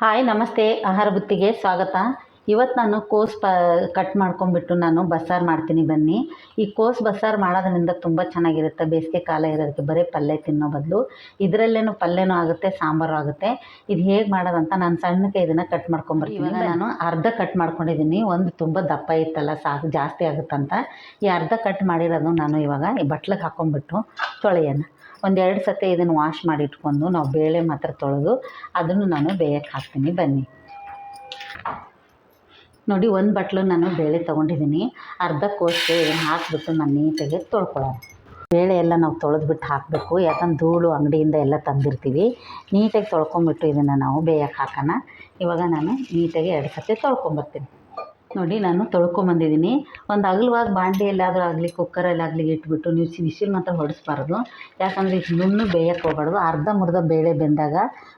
Hi ನಮಸ್ತೆ, ಆಹಾರ ಬುತ್ತಿಗೆ ಸ್ವಾಗತ. ಇವತ್ತು ನಾನು ಕಟ್ ಮಾಡ್ಕೊಂಡ್ಬಿಟ್ಟು ನಾನು ಬಸ್ಸಾರು ಮಾಡ್ತೀನಿ ಬನ್ನಿ. ಈ ಬಸ್ಸಾರು ಮಾಡೋದ್ರಿಂದ ತುಂಬ ಚೆನ್ನಾಗಿರುತ್ತೆ. ಬೇಸಿಗೆ ಕಾಲ ಇರೋದಕ್ಕೆ ಬರೀ ಪಲ್ಯ ತಿನ್ನೋ ಬದಲು ಇದರಲ್ಲೇನು ಪಲ್ಯನೂ ಆಗುತ್ತೆ, ಸಾಂಬಾರು ಆಗುತ್ತೆ. ಇದು ಹೇಗೆ ಮಾಡೋದಂತ ನಾನು ಸಣ್ಣಕ್ಕೆ ಇದನ್ನು ಕಟ್ ಮಾಡ್ಕೊಂಬರ್ತೀನಿ. ಇವಾಗ ನಾನು ಅರ್ಧ ಕಟ್ ಮಾಡ್ಕೊಂಡಿದ್ದೀನಿ. ಒಂದು ತುಂಬ ದಪ್ಪ ಇತ್ತಲ್ಲ, ಸಾಕು ಜಾಸ್ತಿ ಆಗುತ್ತಂತ ಈ ಅರ್ಧ ಕಟ್ ಮಾಡಿರೋದು ನಾನು ಇವಾಗ ಈ ಬಟ್ಲಿಗೆ ಹಾಕ್ಕೊಂಡ್ಬಿಟ್ಟು ತೊಳೆಯೋಣ. ಒಂದೆರಡು ಸತಿ ಇದನ್ನು ವಾಶ್ ಮಾಡಿ ಇಟ್ಕೊಂಡು ನಾವು ಬೇಳೆ ಮಾತ್ರ ತೊಳೆದು ಅದನ್ನು ನಾನು ಬೇಯಕ್ಕೆ ಹಾಕ್ತೀನಿ ಬನ್ನಿ. ನೋಡಿ, ಒಂದು ಬಟ್ಲು ನಾನು ಬೇಳೆ ತೊಗೊಂಡಿದ್ದೀನಿ. ಅರ್ಧ ಕೋಸು ಇದನ್ನು ಹಾಕಿಬಿಟ್ಟು ನಾನು ನೀಟಾಗಿ ತೊಳ್ಕೊಳ್ಳೋಣ. ಬೇಳೆ ಎಲ್ಲ ನಾವು ತೊಳೆದ್ಬಿಟ್ಟು ಹಾಕಬೇಕು, ಯಾಕಂದ್ರೆ ಧೂಳು ಅಂಗಡಿಯಿಂದ ಎಲ್ಲ ತಂದಿರ್ತೀವಿ. ನೀಟಾಗಿ ತೊಳ್ಕೊಂಬಿಟ್ಟು ಇದನ್ನು ನಾವು ಬೇಯಕ್ಕೆ ಹಾಕೋಣ. ಇವಾಗ ನಾನು ನೀಟಾಗಿ 2 ಸತಿ ತೊಳ್ಕೊಂಬರ್ತೀನಿ. ನೋಡಿ, ನಾನು ತೊಳ್ಕೊಂಬಂದಿದ್ದೀನಿ. ಒಂದು ಅಗಲವಾದ ಬಾಂಡೆಯಲ್ಲಾದರೂ ಆಗಲಿ, ಕುಕ್ಕರಲ್ಲಾಗಲಿ ಇಟ್ಬಿಟ್ಟು ನೀವು ವಿಸಿಲ್ ಮಾತ್ರ ಹೊಡಿಸ್ಬಾರ್ದು. ಯಾಕಂದರೆ ಇನ್ನೂ ಬೇಯಕ್ಕೆ ಹೋಗ್ಬಾರ್ದು. ಅರ್ಧಂಬರ್ಧ ಬೇಳೆ ಬೆಂದಾಗ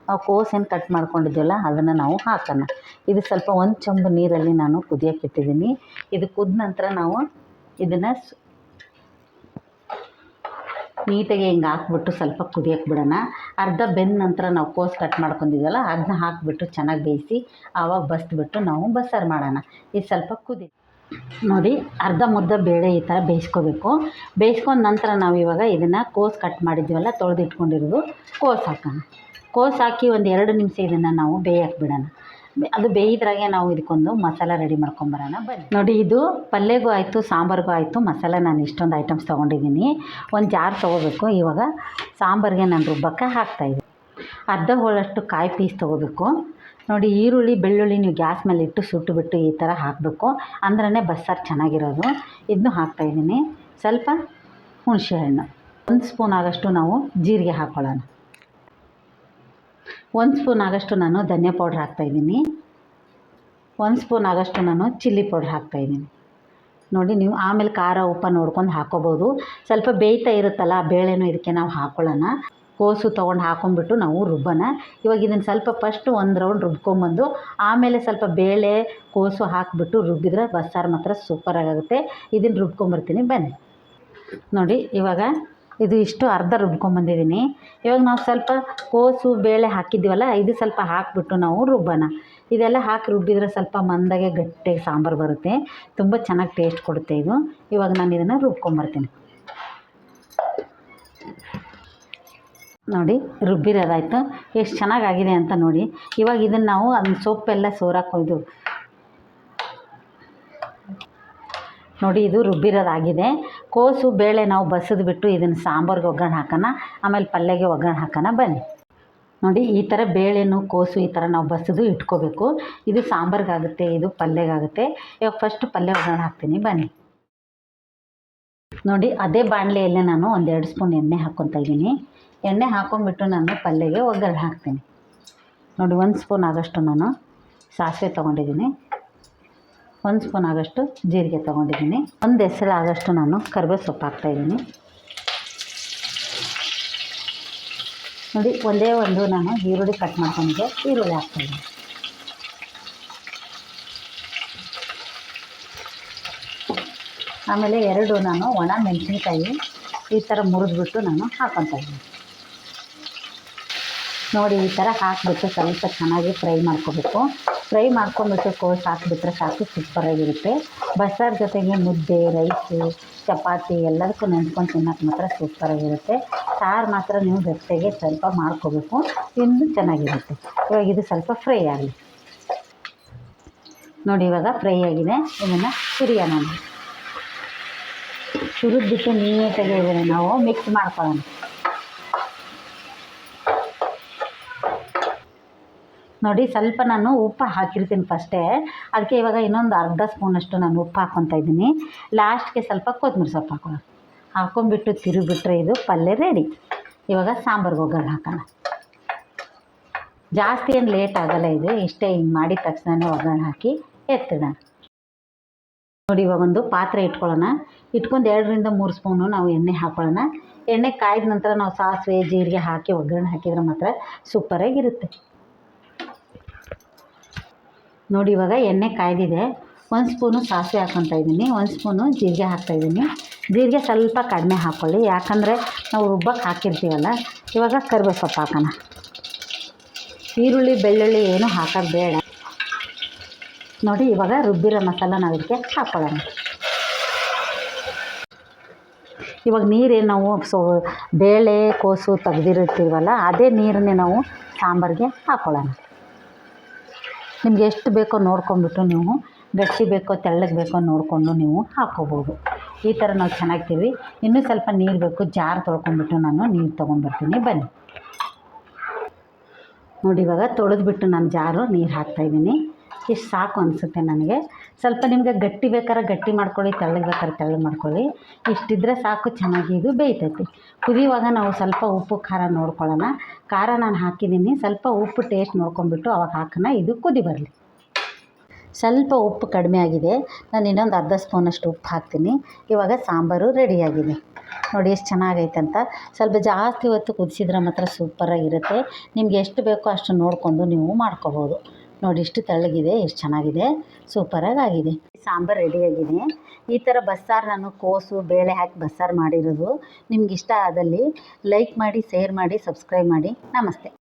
ನಾವು ಕೋಸೇನು ಕಟ್ ಮಾಡ್ಕೊಂಡಿದ್ದೀವಲ್ಲ ಅದನ್ನು ನಾವು ಹಾಕೋಣ. ಇದು ಸ್ವಲ್ಪ 1 ಚೊಂಬು ನೀರಲ್ಲಿ ನಾನು ಕುದಿಯೋಕೆ ಇಟ್ಟಿದ್ದೀನಿ. ಇದು ಕುದ್ದ ನಂತರ ನಾವು ಇದನ್ನು ನೀಟಾಗಿ ಹಿಂಗೆ ಹಾಕ್ಬಿಟ್ಟು ಸ್ವಲ್ಪ ಕುದಿಯೋಕೆ ಬಿಡೋಣ. ಅರ್ಧ ಬೆಂದ ನಂತರ ನಾವು ಕಟ್ ಮಾಡ್ಕೊಂಡಿದ್ದೀವಲ್ಲ ಅದನ್ನ ಹಾಕಿಬಿಟ್ಟು ಚೆನ್ನಾಗಿ ಬೇಯಿಸಿ ಆವಾಗ ಬಸ್ಬಿಟ್ಟು ನಾವು ಬಸ್ಸಾರು ಮಾಡೋಣ. ಇದು ಸ್ವಲ್ಪ ನೋಡಿ, ಅರ್ಧ ಮುದ್ದ ಬೇಳೆ ಈ ಥರ ಬೇಯಿಸ್ಕೋಬೇಕು. ಬೇಯಿಸ್ಕೊಂಡ ನಂತರ ನಾವು ಇವಾಗ ಇದನ್ನು ಕಟ್ ಮಾಡಿದ್ದೀವಲ್ಲ, ತೊಳೆದಿಟ್ಕೊಂಡಿರೋದು ಹಾಕೋಣ. ಹಾಕಿ ಒಂದು 2 ನಿಮಿಷ ಇದನ್ನು ನಾವು ಬೇಯಕ್ಕೆ ಬಿಡೋಣ. ಅದು ಬೇಯಿದ್ರಾಗೆ ನಾವು ಇದಕ್ಕೊಂದು ಮಸಾಲ ರೆಡಿ ಮಾಡ್ಕೊಂಬರೋಣ ಬನ್ನಿ. ನೋಡಿ, ಇದು ಪಲ್ಯಗೂ ಆಯಿತು, ಸಾಂಬಾರಿಗೂ ಆಯಿತು. ಮಸಾಲ ನಾನು ಇಷ್ಟೊಂದು ಐಟಮ್ಸ್ ತೊಗೊಂಡಿದ್ದೀನಿ. ಒಂದು ಜಾರ್ ತೊಗೋಬೇಕು. ಇವಾಗ ಸಾಂಬಾರಿಗೆ ನಾನು ರುಬ್ಬಕ್ಕೆ ಹಾಕ್ತಾಯಿದ್ದೀನಿ. ಅರ್ಧ ಹೋಳಷ್ಟು ಕಾಯಿ ಪೀಸ್ ತೊಗೋಬೇಕು. ನೋಡಿ, ಈರುಳ್ಳಿ ಬೆಳ್ಳುಳ್ಳಿ ನೀವು ಗ್ಯಾಸ್ ಮೇಲೆ ಇಟ್ಟು ಸುಟ್ಟುಬಿಟ್ಟು ಈ ಥರ ಹಾಕಬೇಕು, ಅಂದ್ರೇ ಬಸ್ಸಾರು ಚೆನ್ನಾಗಿರೋದು. ಇದನ್ನು ಹಾಕ್ತಾಯಿದ್ದೀನಿ. ಸ್ವಲ್ಪ ಹುಣಸೆ ಹಣ್ಣು, 1 ಸ್ಪೂನ್ ಆಗೋಷ್ಟು ನಾವು ಜೀರಿಗೆ ಹಾಕ್ಕೊಳ್ಳೋಣ. 1 ಸ್ಪೂನ್ ಆಗೋಷ್ಟು ನಾನು ಧನಿಯಾ ಪೌಡ್ರ್ ಹಾಕ್ತಾಯಿದ್ದೀನಿ. 1 ಸ್ಪೂನ್ ಆಗೋಷ್ಟು ನಾನು ಚಿಲ್ಲಿ ಪೌಡ್ರ್ ಹಾಕ್ತಾಯಿದ್ದೀನಿ. ನೋಡಿ, ನೀವು ಆಮೇಲೆ ಖಾರ ಉಪ್ಪು ನೋಡ್ಕೊಂಡು ಹಾಕ್ಕೋಬೋದು. ಸ್ವಲ್ಪ ಬೇಯ್ತಾ ಇರುತ್ತಲ್ಲ ಬೇಳೆನೂ ಇದಕ್ಕೆ ನಾವು ಹಾಕ್ಕೊಳ್ಳೋಣ. ತೊಗೊಂಡು ಹಾಕ್ಕೊಂಬಿಟ್ಟು ನಾವು ರುಬ್ಬೋಣ. ಇವಾಗ ಇದನ್ನು ಸ್ವಲ್ಪ ಫಸ್ಟು 1 ರೌಂಡ್ ರುಬ್ಕೊಂಬಂದು ಆಮೇಲೆ ಸ್ವಲ್ಪ ಬೇಳೆ ಹಾಕಿಬಿಟ್ಟು ರುಬ್ಬಿದ್ರೆ ಬಸ್ಸಾರು ಮಾತ್ರ ಸೂಪರಾಗುತ್ತೆ. ಇದನ್ನು ರುಬ್ಕೊಂಬರ್ತೀನಿ ಬನ್ನಿ. ನೋಡಿ, ಇವಾಗ ಇದು ಇಷ್ಟು ಅರ್ಧ ರುಬ್ಕೊಂಬಂದಿದ್ದೀನಿ. ಇವಾಗ ನಾವು ಸ್ವಲ್ಪ ಬೇಳೆ ಹಾಕಿದ್ದೀವಲ್ಲ, ಇದು ಸ್ವಲ್ಪ ಹಾಕಿಬಿಟ್ಟು ನಾವು ರುಬ್ಬೋಣ. ಇದೆಲ್ಲ ಹಾಕಿ ರುಬ್ಬಿದ್ರೆ ಸ್ವಲ್ಪ ಮಂದಾಗೆ ಗಟ್ಟಿಯಾಗಿ ಸಾಂಬಾರು ಬರುತ್ತೆ. ತುಂಬ ಚೆನ್ನಾಗಿ ಟೇಸ್ಟ್ ಕೊಡುತ್ತೆ ಇದು. ಇವಾಗ ನಾನು ಇದನ್ನು ರುಬ್ಕೊಂಬರ್ತೀನಿ. ನೋಡಿ, ರುಬ್ಬಿರೋದಾಯಿತು. ಎಷ್ಟು ಚೆನ್ನಾಗಾಗಿದೆ ಅಂತ ನೋಡಿ. ಇವಾಗ ಇದನ್ನು ನಾವು ಅದನ್ನ ಸೊಪ್ಪೆಲ್ಲ ಸೋರಾಕೊಯ್ದು ನೋಡಿ, ಇದು ರುಬ್ಬಿರೋದಾಗಿದೆ. ಬೇಳೆ ನಾವು ಬಸಿದ್ಬಿಟ್ಟು ಇದನ್ನು ಸಾಂಬಾರಿಗೆ ಒಗ್ಗರಣೆ ಹಾಕೋಣ, ಆಮೇಲೆ ಪಲ್ಯಗೆ ಒಗ್ಗರಣೆ ಹಾಕೋಣ ಬನ್ನಿ. ನೋಡಿ, ಈ ಥರ ಬೇಳೆನೂ ಈ ಥರ ನಾವು ಬಸಿದು ಇಟ್ಕೋಬೇಕು. ಇದು ಸಾಂಬಾರಿಗಾಗುತ್ತೆ, ಇದು ಪಲ್ಯಗಾಗುತ್ತೆ. ಇವಾಗ ಫಸ್ಟ್ ಪಲ್ಯ ಒಗ್ಗರಣೆ ಹಾಕ್ತೀನಿ ಬನ್ನಿ. ನೋಡಿ, ಅದೇ ಬಾಣಲೆಯಲ್ಲೇ ನಾನು 1-2 ಸ್ಪೂನ್ ಎಣ್ಣೆ ಹಾಕ್ಕೊತಾ ಇದ್ದೀನಿ. ಎಣ್ಣೆ ಹಾಕ್ಕೊಂಬಿಟ್ಟು ನಾನು ಪಲ್ಯಗೆ ಒಗ್ಗರಣೆ ಹಾಕ್ತೀನಿ. ನೋಡಿ, 1 ಸ್ಪೂನ್ ಆಗೋಷ್ಟು ನಾನು ಸಾಸಿವೆ ತೊಗೊಂಡಿದ್ದೀನಿ. 1 ಸ್ಪೂನ್ ಆಗೋಷ್ಟು ಜೀರಿಗೆ ತೊಗೊಂಡಿದ್ದೀನಿ. 1 ಹೆಸರು ಆಗೋಷ್ಟು ನಾನು ಕರಿಬೇವು ಸೊಪ್ಪು ಹಾಕ್ತಾಯಿದ್ದೀನಿ. ನೋಡಿ, ಒಂದೇ ಒಂದು ನಾನು ಈರುಳ್ಳಿ ಕಟ್ ಮಾಡ್ಕೊಂಡಿದ್ದೆ, ಈರುಳ್ಳಿ ಹಾಕ್ತಾಯಿದ್ದೀನಿ. ಆಮೇಲೆ 2 ನಾನು ಒಣ ಮೆಣಸಿನ್ಕಾಯಿ ಈ ಥರ ಮುರಿದ್ಬಿಟ್ಟು ನಾನು ಹಾಕ್ಕೊತಾ ಇದ್ದೀನಿ. ನೋಡಿ, ಈ ಥರ ಹಾಕಿಬಿಟ್ಟು ಸ್ವಲ್ಪ ಚೆನ್ನಾಗಿ ಫ್ರೈ ಮಾಡ್ಕೋಬೇಕು. ಫ್ರೈ ಮಾಡ್ಕೊಂಬಿಟ್ಟು ಹಾಕಿಬಿಟ್ರೆ ಸಾಕು, ಸೂಪರಾಗಿರುತ್ತೆ. ಬಸ್ಸಾರು ಜೊತೆಗೆ ಮುದ್ದೆ, ರೈಸು, ಚಪಾತಿ ಎಲ್ಲದಕ್ಕೂ ನೆಂಚ್ಕೊಂಡು ತಿನ್ನೋಕೆ ಮಾತ್ರ ಸೂಪರಾಗಿರುತ್ತೆ. ಸಾರು ಮಾತ್ರ ನೀವು ಗಟ್ಟಿಗೆ ಸ್ವಲ್ಪ ಮಾಡ್ಕೋಬೇಕು, ಇನ್ನೂ ಚೆನ್ನಾಗಿರುತ್ತೆ. ಇವಾಗ ಇದು ಸ್ವಲ್ಪ ಫ್ರೈ ಆಗಲಿ. ನೋಡಿ, ಇವಾಗ ಫ್ರೈ ಆಗಿದೆ. ಇದನ್ನು ಹುರಿಯೋಣ. ಹುರಿದ್ಬಿಟ್ಟು ನೀಟಾಗಿ ಇದನ್ನು ನಾವು ಮಿಕ್ಸ್ ಮಾಡ್ಕೊಳ್ಳೋಣ. ನೋಡಿ, ಸ್ವಲ್ಪ ನಾನು ಉಪ್ಪು ಹಾಕಿರ್ತೀನಿ ಫಸ್ಟೇ, ಅದಕ್ಕೆ ಇವಾಗ ಇನ್ನೊಂದು ಅರ್ಧ ಸ್ಪೂನಷ್ಟು ನಾನು ಉಪ್ಪು ಹಾಕ್ಕೊತಾ ಇದ್ದೀನಿ. ಲಾಸ್ಟ್ಗೆ ಸ್ವಲ್ಪ ಕೊತ್ತಂಬರಿ ಸೊಪ್ಪು ಹಾಕ್ಕೊಂಬಿಟ್ಟು ತಿರುಗಿಬಿಟ್ರೆ ಇದು ಪಲ್ಯ ರೆಡಿ. ಇವಾಗ ಸಾಂಬಾರಿಗೆ ಒಗ್ಗರಣೆ ಹಾಕೋಣ. ಜಾಸ್ತಿ ಏನು ಲೇಟ್ ಆಗೋಲ್ಲ ಇದು. ಇಷ್ಟೇ, ಹಿಂಗೆ ಮಾಡಿದ ತಕ್ಷಣ ಒಗ್ಗರಣೆ ಹಾಕಿ ಎತ್ತಿಡೋಣ. ನೋಡಿ, ಇವಾಗ ಒಂದು ಪಾತ್ರೆ ಇಟ್ಕೊಳ್ಳೋಣ. ಇಟ್ಕೊಂಡು 2-3 ಸ್ಪೂನು ನಾವು ಎಣ್ಣೆ ಹಾಕ್ಕೊಳ್ಳೋಣ. ಎಣ್ಣೆ ಕಾಯ್ದ ನಂತರ ನಾವು ಸಾಸಿವೆ ಜೀರಿಗೆ ಹಾಕಿ ಒಗ್ಗರಣೆ ಹಾಕಿದ್ರೆ ಮಾತ್ರ ಸೂಪರಾಗಿರುತ್ತೆ. ನೋಡಿ, ಇವಾಗ ಎಣ್ಣೆ ಕಾಯ್ದಿದೆ. 1 ಸ್ಪೂನು ಸಾಸಿವೆ ಹಾಕ್ಕೊತಾ ಇದ್ದೀನಿ, 1 ಸ್ಪೂನು ಜೀರಿಗೆ ಹಾಕ್ತಾಯಿದ್ದೀನಿ. ಜೀರಿಗೆ ಸ್ವಲ್ಪ ಕಡಿಮೆ ಹಾಕ್ಕೊಳ್ಳಿ, ಯಾಕಂದರೆ ನಾವು ರುಬ್ಬಕ್ಕೆ ಹಾಕಿರ್ತೀವಲ್ಲ. ಇವಾಗ ಕರಿಬೇವು ಸೊಪ್ಪು ಹಾಕೋಣ. ಈರುಳ್ಳಿ ಬೆಳ್ಳುಳ್ಳಿ ಏನು ಹಾಕೋದು ಬೇಡ. ನೋಡಿ ಇವಾಗ ರುಬ್ಬಿರೋ ಮಸಾಲ ನಾವು ಇದಕ್ಕೆ ಹಾಕ್ಕೊಳ್ಳೋಣ. ಇವಾಗ ನೀರೇನು ನಾವು ಬೇಳೆ ಕೋಸು ತೆಗ್ದಿರ್ತೀವಲ್ಲ ಅದೇ ನೀರನ್ನೇ ನಾವು ಸಾಂಬಾರಿಗೆ ಹಾಕ್ಕೊಳ್ಳೋಣ. ನಿಮ್ಗೆ ಎಷ್ಟು ಬೇಕೋ ನೋಡ್ಕೊಂಬಿಟ್ಟು ನೀವು ಗಟ್ಟಿ ಬೇಕೋ ತೆಳ್ಳಗೆ ಬೇಕೋ ನೋಡಿಕೊಂಡು ನೀವು ಹಾಕ್ಕೋಬೋದು. ಈ ಥರ ನಾವು ಚೆನ್ನಾಗ್ತೀವಿ. ಇನ್ನೂ ಸ್ವಲ್ಪ ನೀರು ಬೇಕು, ಜಾರ್ ತೊಳ್ಕೊಂಬಿಟ್ಟು ನಾನು ನೀರು ತೊಗೊಂಡ್ಬರ್ತೀನಿ ಬನ್ನಿ. ನೋಡಿ ಇವಾಗ ತೊಳೆದ್ಬಿಟ್ಟು ನಾನು ಜಾರು ನೀರು ಹಾಕ್ತಾಯಿದ್ದೀನಿ. ಇಷ್ಟು ಸಾಕು ಅನಿಸುತ್ತೆ ನನಗೆ. ಸ್ವಲ್ಪ ನಿಮಗೆ ಗಟ್ಟಿ ಬೇಕಾದ್ರೆ ಗಟ್ಟಿ ಮಾಡ್ಕೊಳ್ಳಿ, ತೆಳ್ಳಗೆ ಬೇಕಾದ್ರೆ ತೆಳ್ಳಗೆ ಮಾಡ್ಕೊಳ್ಳಿ. ಇಷ್ಟಿದ್ರೆ ಸಾಕು, ಚೆನ್ನಾಗಿ ಇದು ಬೇಯ್ತೈತಿ. ಕುದಿಯುವಾಗ ನಾವು ಸ್ವಲ್ಪ ಉಪ್ಪು ಖಾರ ನೋಡ್ಕೊಳ್ಳೋಣ. ಖಾರ ನಾನು ಹಾಕಿದ್ದೀನಿ, ಸ್ವಲ್ಪ ಉಪ್ಪು ಟೇಸ್ಟ್ ನೋಡ್ಕೊಂಬಿಟ್ಟು ಅವಾಗ ಹಾಕೋಣ. ಇದು ಕುದಿ ಬರಲಿ. ಸ್ವಲ್ಪ ಉಪ್ಪು ಕಡಿಮೆ ಆಗಿದೆ, ನಾನು ಇನ್ನೊಂದು ಅರ್ಧ ಸ್ಪೂನಷ್ಟು ಉಪ್ಪು ಹಾಕ್ತೀನಿ. ಇವಾಗ ಸಾಂಬಾರು ರೆಡಿಯಾಗಿದೆ. ನೋಡಿ ಎಷ್ಟು ಚೆನ್ನಾಗೈತೆ ಅಂತ. ಸ್ವಲ್ಪ ಜಾಸ್ತಿ ಹೊತ್ತು ಕುದಿಸಿದ್ರೆ ಮಾತ್ರ ಸೂಪರಾಗಿರುತ್ತೆ. ನಿಮ್ಗೆ ಎಷ್ಟು ಬೇಕೋ ಅಷ್ಟು ನೋಡಿಕೊಂಡು ನೀವು ಮಾಡ್ಕೋಬೋದು. ನೋಡಿ ಇಷ್ಟು ತೆಳ್ಳಗಿದೆ, ಎಷ್ಟು ಚೆನ್ನಾಗಿದೆ, ಸೂಪರಾಗಿ ಆಗಿದೆ. ಸಾಂಬಾರು ರೆಡಿಯಾಗಿದೆ. ಈ ಥರ ಬಸ್ಸಾರು ನಾನು ಕೋಸು ಬೇಳೆ ಹಾಕಿ ಬಸ್ಸಾರು ಮಾಡಿರೋದು. ನಿಮ್ಗೆ ಇಷ್ಟ ಆದಲ್ಲಿ ಲೈಕ್ ಮಾಡಿ, ಶೇರ್ ಮಾಡಿ, ಸಬ್ಸ್ಕ್ರೈಬ್ ಮಾಡಿ. ನಮಸ್ತೆ.